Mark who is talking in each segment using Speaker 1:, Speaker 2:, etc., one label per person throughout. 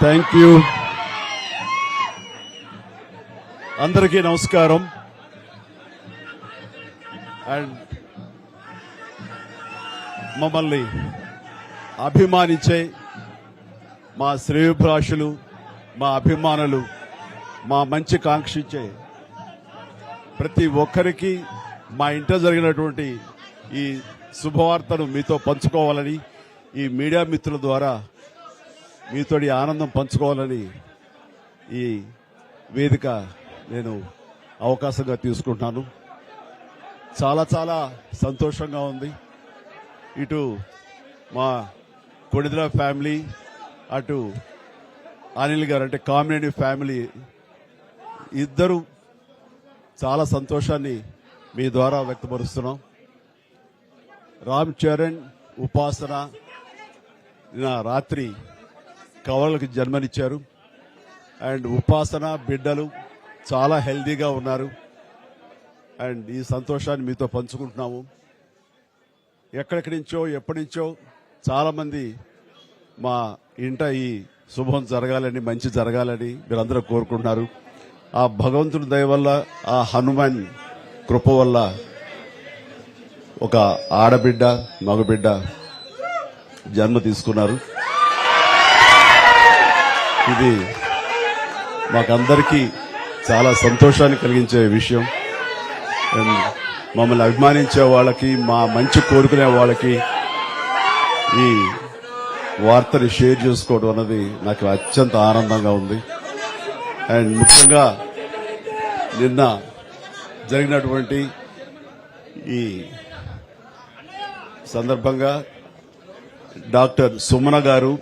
Speaker 1: Thank you. అందరికీ నమస్కారం. And మమ్మల్ని అభిమానించే మా శ్రేయోభిలాషులు, మా అభిమానులు, మా మంచి కాంక్షించే ప్రతి ఒక్కరికి మా ఇంట జరిగినటువంటి ఈ శుభవార్తను మీతో పంచుకోవాలని, ఈ మీడియా మిత్రుల ద్వారా మీతోటి ఆనందం పంచుకోవాలని ఈ వేదిక నేను అవకాశంగా తీసుకుంటున్నాను. చాలా చాలా సంతోషంగా ఉంది. ఇటు మా కొణిదెల ఫ్యామిలీ, అటు అనిల్ గారు అంటే కామినేని ఫ్యామిలీ ఇద్దరు చాలా సంతోషాన్ని మీ ద్వారా వ్యక్తపరుస్తున్నాం. రామ్ చరణ్, ఉపాసన నిన్న రాత్రి కవలలకు జన్మనిచ్చారు. అండ్ ఉపాసన బిడ్డలు చాలా హెల్దీగా ఉన్నారు. అండ్ ఈ సంతోషాన్ని మీతో పంచుకుంటున్నాము. ఎక్కడెక్కడి నుంచో ఎప్పటి నుంచో చాలా మంది మా ఇంట ఈ శుభం జరగాలని, మంచి జరగాలని మీరందరూ కోరుకుంటున్నారు. ఆ భగవంతుడి దయ వల్ల, ఆ హనుమాన్ కృప వల్ల ఒక ఆడబిడ్డ, మగబిడ్డ జన్మ తీసుకున్నారు. ఇది మాకందరికీ చాలా సంతోషాన్ని కలిగించే విషయం. మమ్మల్ని అభిమానించే వాళ్ళకి, మా మంచి కోరుకునే వాళ్ళకి ఈ వార్తని షేర్ చేసుకోవడం అన్నది నాకు అత్యంత ఆనందంగా ఉంది. అండ్ ముఖ్యంగా నిన్న జరిగినటువంటి ఈ సందర్భంగా డాక్టర్ సుమన గారు,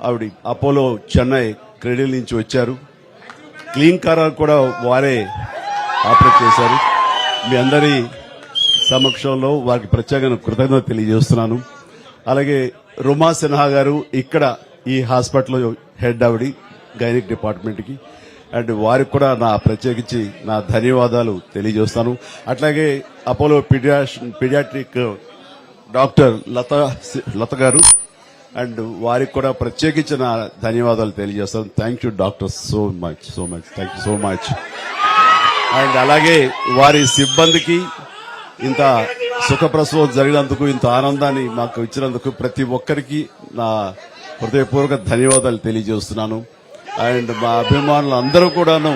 Speaker 1: ఆవిడ అపోలో చెన్నై క్రెడిల్ నుంచి వచ్చారు. క్లీన్ కారాలు కూడా వారే ఆపరేట్ చేశారు. మీ అందరి సమక్షంలో వారికి ప్రత్యేకంగా కృతజ్ఞత తెలియజేస్తున్నాను. అలాగే రుమా సిన్హా గారు ఇక్కడ ఈ హాస్పిటల్ హెడ్, ఆవిడ గైనిక్ డిపార్ట్మెంట్కి, అండ్ వారికి కూడా నా ప్రత్యేకించి నా ధన్యవాదాలు తెలియజేస్తాను. అట్లాగే అపోలో పీడియాట్రిక్ డాక్టర్ లత గారు, అండ్ వారికి కూడా ప్రత్యేకించి నా ధన్యవాదాలు తెలియజేస్తాను. Thank you doctor, so much thank you so much. And అలాగే వారి సిబ్బందికి ఇంత సుఖప్రసవం జరిగినందుకు, ఇంత ఆనందాన్ని మాకు ఇచ్చినందుకు ప్రతి ఒక్కరికి నా హృదయపూర్వక ధన్యవాదాలు తెలియజేస్తున్నాను. అండ్ మా అభిమానులు అందరూ కూడాను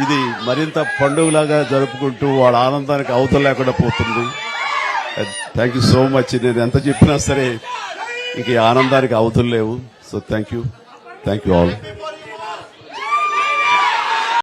Speaker 1: ఇది మరింత పండుగలాగా జరుపుకుంటూ వాళ్ళ ఆనందానికి అవతల లేకుండా పోతుంది. Thank you so much. నేను ఎంత చెప్పినా సరే ఇంక ఆనందానికి అవతులు లేవు. So thank you all.